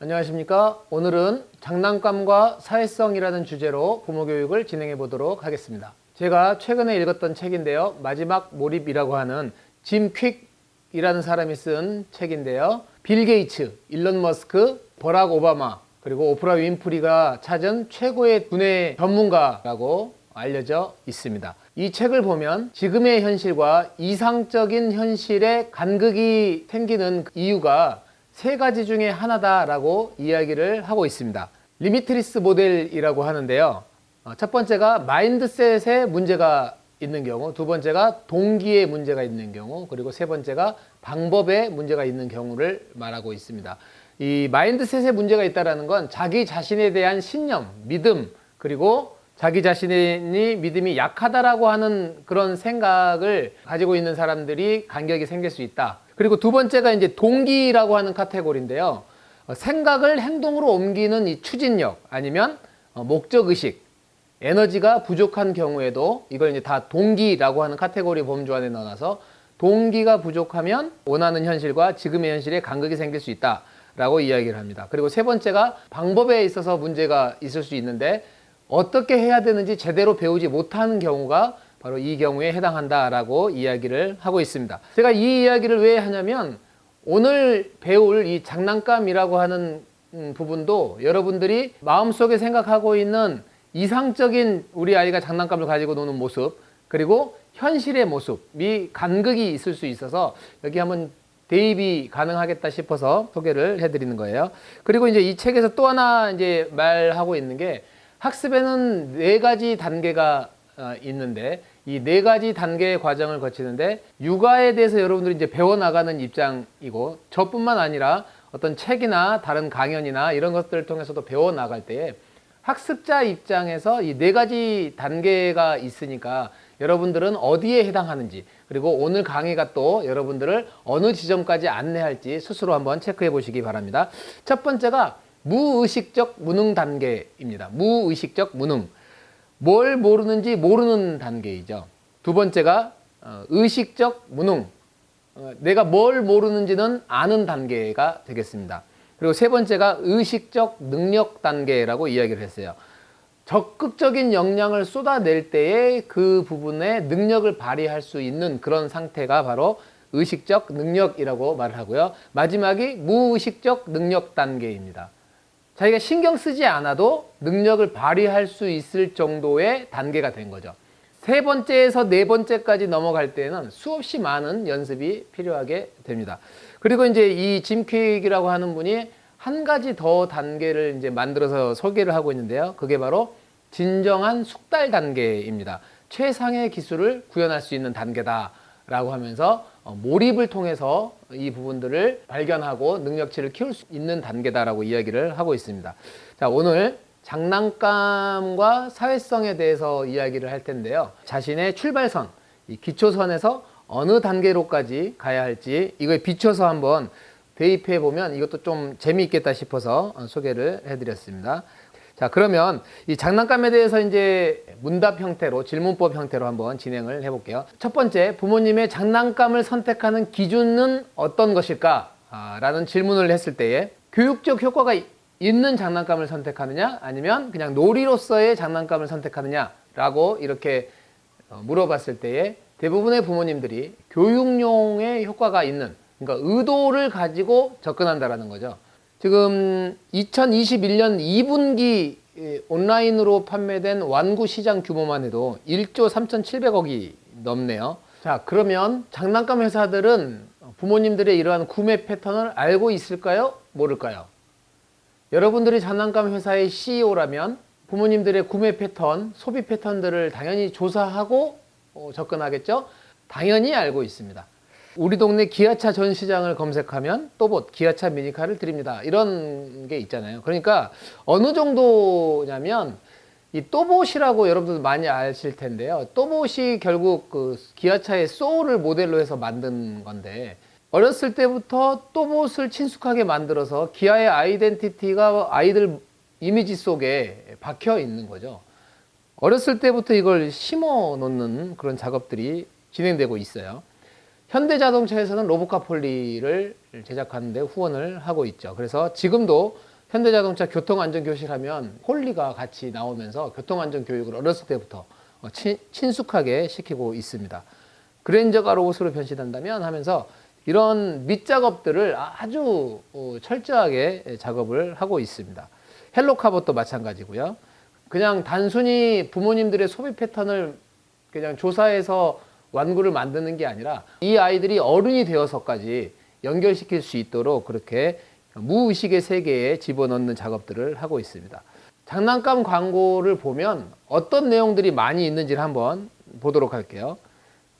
안녕하십니까. 오늘은 장난감과 사회성이라는 주제로 부모교육을 진행해 보도록 하겠습니다. 제가 최근에 읽었던 책인데요. 마지막 몰입이라고 하는 짐 퀵이라는 사람이 쓴 책인데요. 빌 게이츠, 일론 머스크, 버락 오바마, 그리고 오프라 윈프리가 찾은 최고의 두뇌 전문가라고 알려져 있습니다. 이 책을 보면 지금의 현실과 이상적인 현실의 간극이 생기는 이유가 세 가지 중에 하나다라고 이야기를 하고 있습니다. 리미트리스 모델이라고 하는데요. 첫 번째가 마인드셋에 문제가 있는 경우, 두 번째가 동기에 문제가 있는 경우, 그리고 세 번째가 방법에 문제가 있는 경우를 말하고 있습니다. 이 마인드셋에 문제가 있다는 건 자기 자신에 대한 신념, 믿음, 그리고 자기 자신이 믿음이 약하다라고 하는 그런 생각을 가지고 있는 사람들이 간격이 생길 수 있다. 그리고 두 번째가 이제 동기라고 하는 카테고리인데요. 생각을 행동으로 옮기는 이 추진력 아니면 목적의식, 에너지가 부족한 경우에도 이걸 이제 다 동기라고 하는 카테고리 범주 안에 넣어놔서 동기가 부족하면 원하는 현실과 지금의 현실에 간극이 생길 수 있다라고 이야기를 합니다. 그리고 세 번째가 방법에 있어서 문제가 있을 수 있는데 어떻게 해야 되는지 제대로 배우지 못하는 경우가 바로 이 경우에 해당한다라고 이야기를 하고 있습니다. 제가 이 이야기를 왜 하냐면 오늘 배울 이 장난감이라고 하는 부분도 여러분들이 마음속에 생각하고 있는 이상적인 우리 아이가 장난감을 가지고 노는 모습, 그리고 현실의 모습이 간극이 있을 수 있어서 여기 한번 대입이 가능하겠다 싶어서 소개를 해드리는 거예요. 그리고 이제 이 책에서 또 하나 이제 말하고 있는 게 학습에는 4가지 단계가 있는데 이 4가지 단계의 과정을 거치는데 육아에 대해서 여러분들이 이제 배워나가는 입장이고 저뿐만 아니라 어떤 책이나 다른 강연이나 이런 것들을 통해서도 배워나갈 때에 학습자 입장에서 이 4가지 단계가 있으니까 여러분들은 어디에 해당하는지, 그리고 오늘 강의가 또 여러분들을 어느 지점까지 안내할지 스스로 한번 체크해 보시기 바랍니다. 첫 번째가 무의식적 무능 단계입니다. 무의식적 무능. 뭘 모르는지 모르는 단계이죠. 두 번째가 의식적 무능. 내가 뭘 모르는지는 아는 단계가 되겠습니다. 그리고 세 번째가 의식적 능력 단계라고 이야기를 했어요. 적극적인 역량을 쏟아낼 때에 그 부분에 능력을 발휘할 수 있는 그런 상태가 바로 의식적 능력이라고 말을 하고요. 마지막이 무의식적 능력 단계입니다. 자기가 신경 쓰지 않아도 능력을 발휘할 수 있을 정도의 단계가 된 거죠. 세 번째에서 네 번째까지 넘어갈 때는 수없이 많은 연습이 필요하게 됩니다. 그리고 이제 이 짐 퀵이라고 하는 분이 한 가지 더 단계를 이제 만들어서 소개를 하고 있는데요. 그게 바로 진정한 숙달 단계입니다. 최상의 기술을 구현할 수 있는 단계다라고 하면서 몰입을 통해서 이 부분들을 발견하고 능력치를 키울 수 있는 단계다라고 이야기를 하고 있습니다. 자, 오늘 장난감과 사회성에 대해서 이야기를 할 텐데요. 자신의 출발선, 이 기초선에서 어느 단계로까지 가야 할지 이거에 비춰서 한번 대입해 보면 이것도 좀 재미있겠다 싶어서 소개를 해드렸습니다. 자, 그러면 이 장난감에 대해서 이제 문답 형태로, 질문법 형태로 한번 진행을 해볼게요. 첫 번째, 부모님의 장난감을 선택하는 기준은 어떤 것일까? 라는 질문을 했을 때에 교육적 효과가 있는 장난감을 선택하느냐, 아니면 그냥 놀이로서의 장난감을 선택하느냐 라고 이렇게 물어봤을 때에 대부분의 부모님들이 교육용의 효과가 있는, 그러니까 의도를 가지고 접근한다라는 거죠. 지금 2021년 2분기 온라인으로 판매된 완구 시장 규모만 해도 1조 3,700억이 넘네요. 자, 그러면 장난감 회사들은 부모님들의 이러한 구매 패턴을 알고 있을까요? 모를까요? 여러분들이 장난감 회사의 CEO라면 부모님들의 구매 패턴, 소비 패턴들을 당연히 조사하고 접근하겠죠? 당연히 알고 있습니다. 우리 동네 기아차 전시장을 검색하면 또봇 기아차 미니카를 드립니다. 이런 게 있잖아요. 그러니까 어느 정도냐면 이 또봇이라고 여러분들 많이 아실 텐데요. 또봇이 결국 그 기아차의 소울을 모델로 해서 만든 건데 어렸을 때부터 또봇을 친숙하게 만들어서 기아의 아이덴티티가 아이들 이미지 속에 박혀 있는 거죠. 어렸을 때부터 이걸 심어 놓는 그런 작업들이 진행되고 있어요. 현대자동차에서는 로보카 폴리를 제작하는 데 후원을 하고 있죠. 그래서 지금도 현대자동차 교통안전교실 하면 홀리가 같이 나오면서 교통안전교육을 어렸을 때부터 친숙하게 시키고 있습니다. 그랜저가 로봇으로 변신한다면 하면서 이런 밑작업들을 아주 철저하게 작업을 하고 있습니다. 헬로카봇도 마찬가지고요. 그냥 단순히 부모님들의 소비 패턴을 그냥 조사해서 완구를 만드는 게 아니라 이 아이들이 어른이 되어서까지 연결시킬 수 있도록 그렇게 무의식의 세계에 집어넣는 작업들을 하고 있습니다. 장난감 광고를 보면 어떤 내용들이 많이 있는지를 한번 보도록 할게요.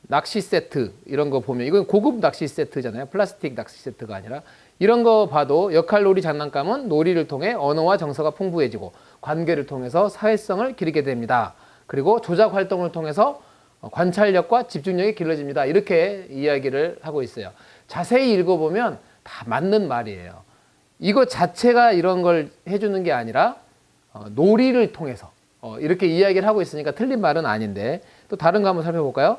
낚시 세트 이런 거 보면 이건 고급 낚시 세트잖아요. 플라스틱 낚시 세트가 아니라 이런 거 봐도 역할놀이 장난감은 놀이를 통해 언어와 정서가 풍부해지고 관계를 통해서 사회성을 기르게 됩니다. 그리고 조작 활동을 통해서 관찰력과 집중력이 길러집니다. 이렇게 이야기를 하고 있어요. 자세히 읽어보면 다 맞는 말이에요. 이거 자체가 이런 걸 해주는 게 아니라 놀이를 통해서 이렇게 이야기를 하고 있으니까 틀린 말은 아닌데 또 다른 거 한번 살펴볼까요?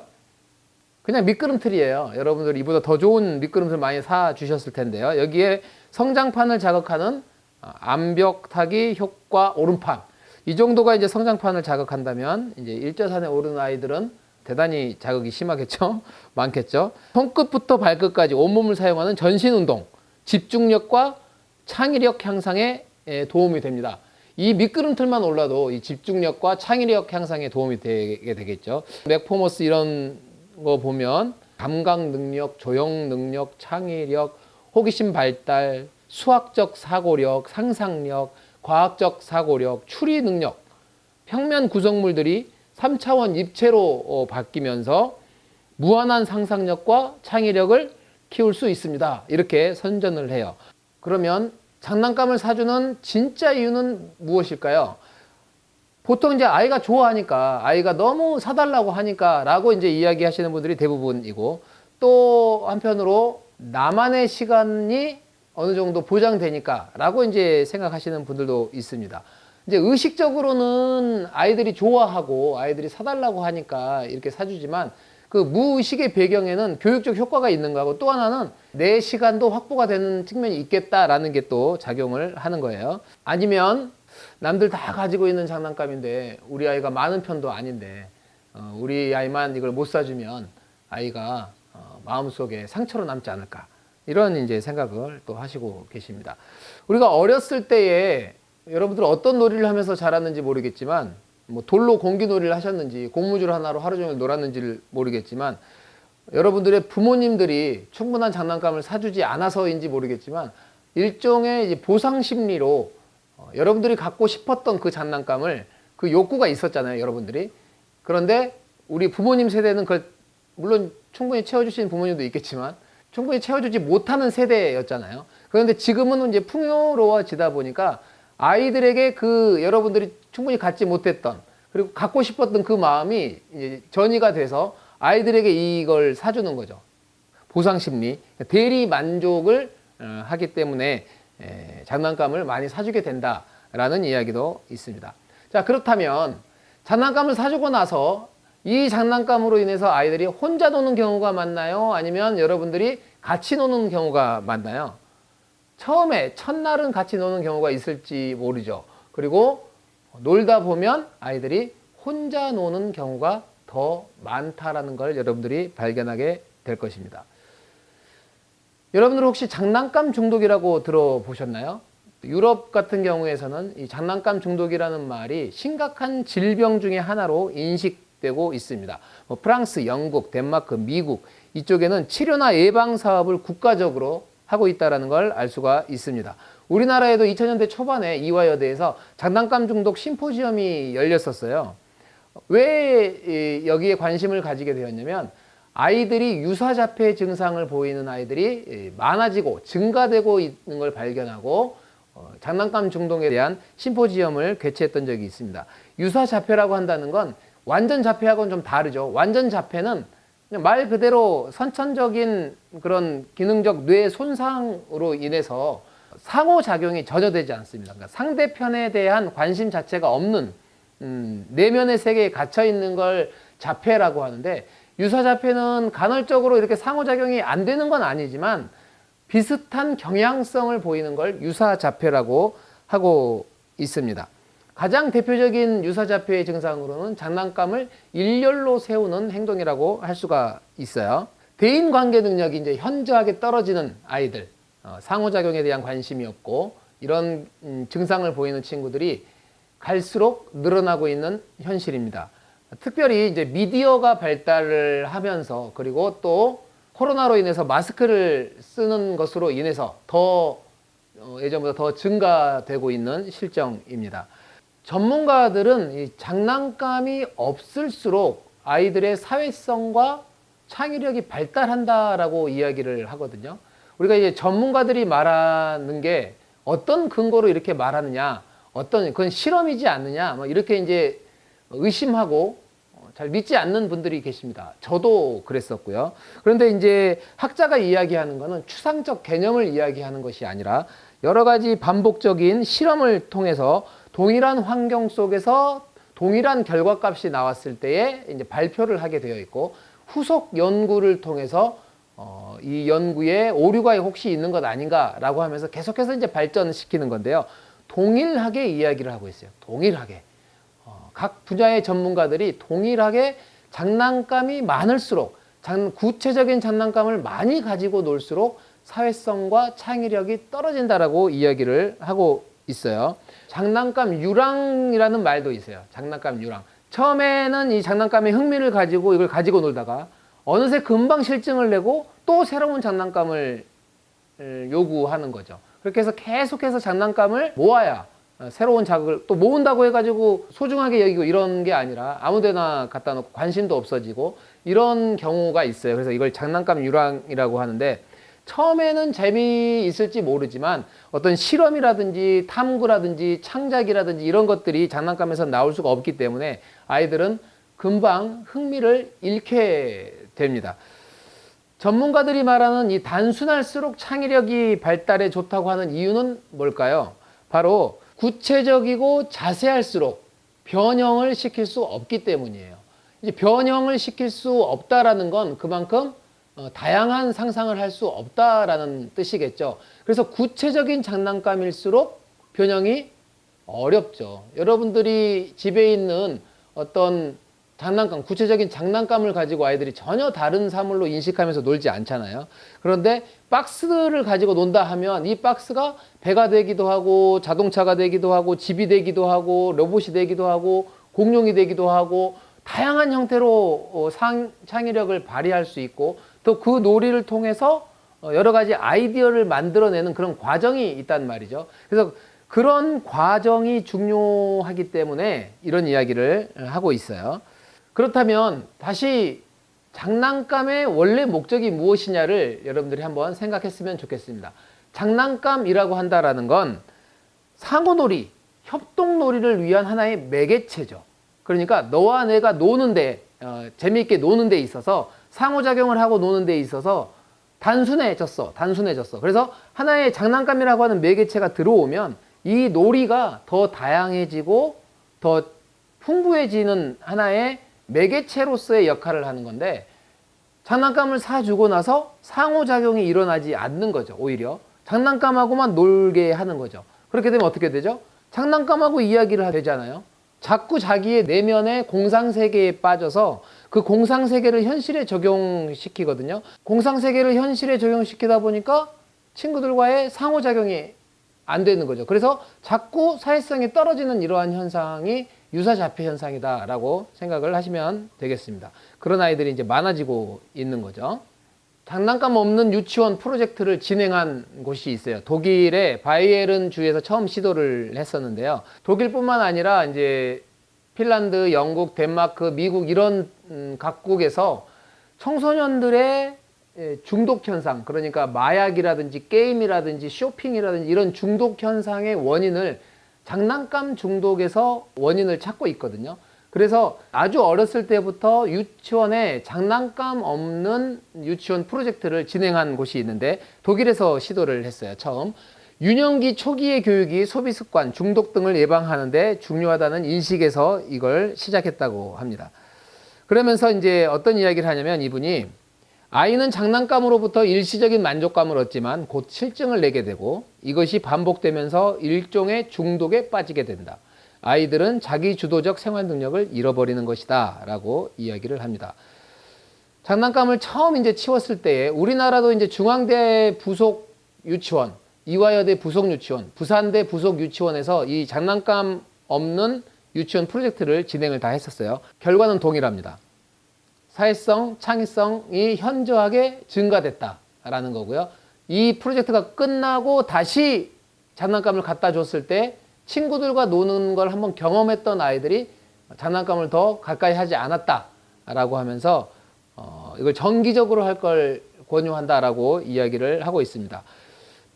그냥 미끄럼틀이에요. 여러분들 이보다 더 좋은 미끄럼틀 많이 사 주셨을 텐데요. 여기에 성장판을 자극하는 암벽 타기 효과 오름판. 이 정도가 이제 성장판을 자극한다면 이제 일자산에 오르는 아이들은 대단히 자극이 심하겠죠? 많겠죠? 손끝부터 발끝까지 온몸을 사용하는 전신 운동, 집중력과 창의력 향상에 도움이 됩니다. 이 미끄럼틀만 올라도 이 집중력과 창의력 향상에 도움이 되게 되겠죠. 맥포머스 이런 거 보면 감각 능력, 조형 능력, 창의력, 호기심 발달, 수학적 사고력, 상상력, 과학적 사고력, 추리 능력, 평면 구성물들이 3차원 입체로 바뀌면서 무한한 상상력과 창의력을 키울 수 있습니다. 이렇게 선전을 해요. 그러면 장난감을 사주는 진짜 이유는 무엇일까요? 보통 이제 아이가 좋아하니까, 아이가 너무 사달라고 하니까 라고 이제 이야기하시는 분들이 대부분이고, 또 한편으로 나만의 시간이 어느 정도 보장되니까 라고 이제 생각하시는 분들도 있습니다. 이제 의식적으로는 아이들이 좋아하고 아이들이 사달라고 하니까 이렇게 사주지만 그 무의식의 배경에는 교육적 효과가 있는 거하고 또 하나는 내 시간도 확보가 되는 측면이 있겠다라는 게 또 작용을 하는 거예요. 아니면 남들 다 가지고 있는 장난감인데 우리 아이가 많은 편도 아닌데 우리 아이만 이걸 못 사주면 아이가 마음속에 상처로 남지 않을까 이런 이제 생각을 또 하시고 계십니다. 우리가 어렸을 때에 여러분들 어떤 놀이를 하면서 자랐는지 모르겠지만 뭐 돌로 공기놀이를 하셨는지 고무줄 하나로 하루 종일 놀았는지를 모르겠지만 여러분들의 부모님들이 충분한 장난감을 사주지 않아서인지 모르겠지만 일종의 이제 보상 심리로 여러분들이 갖고 싶었던 그 장난감을 그 욕구가 있었잖아요, 여러분들이. 그런데 우리 부모님 세대는 그걸 물론 충분히 채워주시는 부모님도 있겠지만 충분히 채워주지 못하는 세대였잖아요. 그런데 지금은 이제 풍요로워지다 보니까 아이들에게 그 여러분들이 충분히 갖지 못했던 그리고 갖고 싶었던 그 마음이 이제 전이가 돼서 아이들에게 이걸 사주는 거죠. 보상심리, 대리 만족을 하기 때문에 장난감을 많이 사주게 된다라는 이야기도 있습니다. 자, 그렇다면 장난감을 사주고 나서 이 장난감으로 인해서 아이들이 혼자 노는 경우가 많나요? 아니면 여러분들이 같이 노는 경우가 많나요? 처음에 첫날은 같이 노는 경우가 있을지 모르죠. 그리고 놀다 보면 아이들이 혼자 노는 경우가 더 많다라는 걸 여러분들이 발견하게 될 것입니다. 여러분들 혹시 장난감 중독이라고 들어보셨나요? 유럽 같은 경우에서는 이 장난감 중독이라는 말이 심각한 질병 중에 하나로 인식되고 있습니다. 프랑스, 영국, 덴마크, 미국 이쪽에는 치료나 예방 사업을 국가적으로 하고 있다는 걸 알 수가 있습니다. 우리나라에도 2000년대 초반에 이화여대에서 장난감 중독 심포지엄이 열렸었어요. 왜 여기에 관심을 가지게 되었냐면 아이들이 유사자폐 증상을 보이는 아이들이 많아지고 증가되고 있는 걸 발견하고 장난감 중독에 대한 심포지엄을 개최했던 적이 있습니다. 유사자폐라고 한다는 건 완전 자폐하고는 좀 다르죠. 완전 자폐는 그냥 말 그대로 선천적인 그런 기능적 뇌 손상으로 인해서 상호작용이 전혀 되지 않습니다. 그러니까 상대편에 대한 관심 자체가 없는 내면의 세계에 갇혀 있는 걸 자폐라고 하는데 유사자폐는 간헐적으로 이렇게 상호작용이 안 되는 건 아니지만 비슷한 경향성을 보이는 걸 유사자폐라고 하고 있습니다. 가장 대표적인 유사자폐의 증상으로는 장난감을 일렬로 세우는 행동이라고 할 수가 있어요. 대인관계 능력이 이제 현저하게 떨어지는 아이들, 상호작용에 대한 관심이 없고 이런 증상을 보이는 친구들이 갈수록 늘어나고 있는 현실입니다. 특별히 이제 미디어가 발달을 하면서 그리고 또 코로나로 인해서 마스크를 쓰는 것으로 인해서 더 예전보다 더 증가되고 있는 실정입니다. 전문가들은 이 장난감이 없을수록 아이들의 사회성과 창의력이 발달한다라고 이야기를 하거든요. 우리가 이제 전문가들이 말하는 게 어떤 근거로 이렇게 말하느냐, 그건 실험이지 않느냐, 뭐 이렇게 이제 의심하고 잘 믿지 않는 분들이 계십니다. 저도 그랬었고요. 그런데 이제 학자가 이야기하는 것은 추상적 개념을 이야기하는 것이 아니라 여러 가지 반복적인 실험을 통해서 동일한 환경 속에서 동일한 결과값이 나왔을 때에 이제 발표를 하게 되어 있고 후속 연구를 통해서 이 연구에 오류가 혹시 있는 것 아닌가라고 하면서 계속해서 이제 발전시키는 건데요. 동일하게 이야기를 하고 있어요. 동일하게. 각 분야의 전문가들이 동일하게 장난감이 많을수록 구체적인 장난감을 많이 가지고 놀수록 사회성과 창의력이 떨어진다라고 이야기를 하고 있어요. 장난감 유랑이라는 말도 있어요. 장난감 유랑. 처음에는 이 장난감에 흥미를 가지고 이걸 가지고 놀다가 어느새 금방 실증을 내고 또 새로운 장난감을 요구하는 거죠. 그렇게 해서 계속해서 장난감을 모아야 새로운 자극을 또 모은다고 해가지고 소중하게 여기고 이런 게 아니라 아무데나 갖다 놓고 관심도 없어지고 이런 경우가 있어요. 그래서 이걸 장난감 유랑이라고 하는데 처음에는 재미있을지 모르지만 어떤 실험이라든지 탐구라든지 창작이라든지 이런 것들이 장난감에서 나올 수가 없기 때문에 아이들은 금방 흥미를 잃게 됩니다. 전문가들이 말하는 이 단순할수록 창의력이 발달에 좋다고 하는 이유는 뭘까요? 바로 구체적이고 자세할수록 변형을 시킬 수 없기 때문이에요. 이제 변형을 시킬 수 없다라는 건 그만큼 다양한 상상을 할 수 없다라는 뜻이겠죠. 그래서 구체적인 장난감일수록 변형이 어렵죠. 여러분들이 집에 있는 어떤 장난감, 구체적인 장난감을 가지고 아이들이 전혀 다른 사물로 인식하면서 놀지 않잖아요. 그런데 박스를 가지고 논다 하면 이 박스가 배가 되기도 하고 자동차가 되기도 하고 집이 되기도 하고 로봇이 되기도 하고 공룡이 되기도 하고 다양한 형태로 창의력을 발휘할 수 있고 또 그 놀이를 통해서 여러 가지 아이디어를 만들어내는 그런 과정이 있단 말이죠. 그래서 그런 과정이 중요하기 때문에 이런 이야기를 하고 있어요. 그렇다면 다시 장난감의 원래 목적이 무엇이냐를 여러분들이 한번 생각했으면 좋겠습니다. 장난감이라고 한다라는 건 상호놀이, 협동놀이를 위한 하나의 매개체죠. 그러니까 너와 내가 노는데 재미있게 노는 데 있어서 상호작용을 하고 노는 데 있어서 단순해졌어. 그래서 하나의 장난감이라고 하는 매개체가 들어오면 이 놀이가 더 다양해지고 더 풍부해지는 하나의 매개체로서의 역할을 하는 건데 장난감을 사주고 나서 상호작용이 일어나지 않는 거죠. 오히려 장난감하고만 놀게 하는 거죠. 그렇게 되면 어떻게 되죠? 장난감하고 이야기를 되잖아요. 자꾸 자기의 내면의 공상세계에 빠져서 그 공상세계를 현실에 적용시키거든요. 공상세계를 현실에 적용시키다 보니까 친구들과의 상호작용이 안 되는 거죠. 그래서 자꾸 사회성이 떨어지는 이러한 현상이 유사자폐 현상이다라고 생각을 하시면 되겠습니다. 그런 아이들이 이제 많아지고 있는 거죠. 장난감 없는 유치원 프로젝트를 진행한 곳이 있어요. 독일의 바이에른 주에서 처음 시도를 했었는데요. 독일뿐만 아니라 이제 핀란드, 영국, 덴마크, 미국 이런 각국에서 청소년들의 중독 현상, 그러니까 마약이라든지 게임이라든지 쇼핑이라든지 이런 중독 현상의 원인을 장난감 중독에서 원인을 찾고 있거든요. 그래서 아주 어렸을 때부터 유치원에 장난감 없는 유치원 프로젝트를 진행한 곳이 있는데 독일에서 시도를 했어요. 처음. 유년기 초기의 교육이 소비 습관, 중독 등을 예방하는 데 중요하다는 인식에서 이걸 시작했다고 합니다. 그러면서 이제 어떤 이야기를 하냐면 이분이 아이는 장난감으로부터 일시적인 만족감을 얻지만 곧 실증을 내게 되고 이것이 반복되면서 일종의 중독에 빠지게 된다. 아이들은 자기 주도적 생활 능력을 잃어버리는 것이다 라고 이야기를 합니다. 장난감을 처음 이제 치웠을 때에 우리나라도 이제 중앙대 부속 유치원, 이화여대 부속 유치원, 부산대 부속 유치원에서 이 장난감 없는 유치원 프로젝트를 진행을 다 했었어요. 결과는 동일합니다. 사회성, 창의성이 현저하게 증가됐다라는 거고요. 이 프로젝트가 끝나고 다시 장난감을 갖다 줬을 때 친구들과 노는 걸 한번 경험했던 아이들이 장난감을 더 가까이 하지 않았다라고 하면서 이걸 정기적으로 할 걸 권유한다라고 이야기를 하고 있습니다.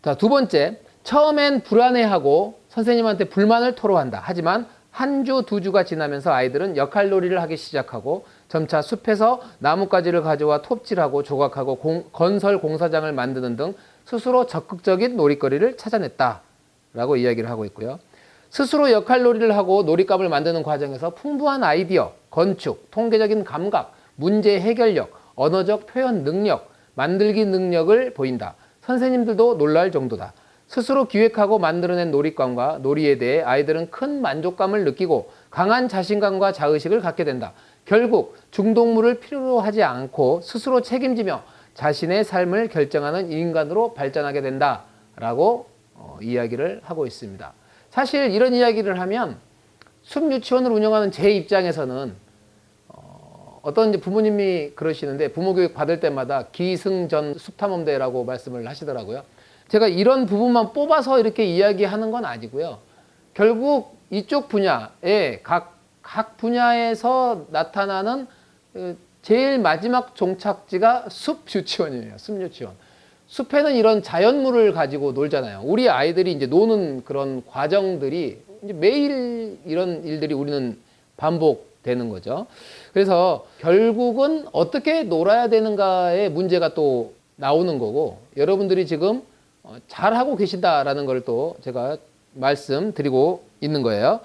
자, 두 번째, 처음엔 불안해하고 선생님한테 불만을 토로한다. 하지만 한 주, 두 주가 지나면서 아이들은 역할놀이를 하기 시작하고 점차 숲에서 나뭇가지를 가져와 톱질하고 조각하고 건설 공사장을 만드는 등 스스로 적극적인 놀이거리를 찾아냈다라고 이야기를 하고 있고요. 스스로 역할놀이를 하고 놀잇감을 만드는 과정에서 풍부한 아이디어, 건축, 통계적인 감각, 문제 해결력, 언어적 표현 능력, 만들기 능력을 보인다. 선생님들도 놀랄 정도다. 스스로 기획하고 만들어낸 놀잇감과 놀이에 대해 아이들은 큰 만족감을 느끼고 강한 자신감과 자의식을 갖게 된다. 결국 중독물을 필요로 하지 않고 스스로 책임지며 자신의 삶을 결정하는 인간으로 발전하게 된다라고 이야기를 하고 있습니다. 사실 이런 이야기를 하면 숲유치원을 운영하는 제 입장에서는 어떤 이제 부모님이 그러시는데 부모 교육 받을 때마다 기승전 숲탐험대라고 말씀을 하시더라고요. 제가 이런 부분만 뽑아서 이렇게 이야기하는 건 아니고요. 결국 이쪽 분야에 각 분야에서 나타나는 제일 마지막 종착지가 숲 유치원이에요. 숲 유치원. 숲에는 이런 자연물을 가지고 놀잖아요. 우리 아이들이 이제 노는 그런 과정들이 이제 매일 이런 일들이 우리는 반복되는 거죠. 그래서 결국은 어떻게 놀아야 되는가의 문제가 또 나오는 거고, 여러분들이 지금 잘하고 계신다라는 걸 또 제가 말씀드리고 있는 거예요.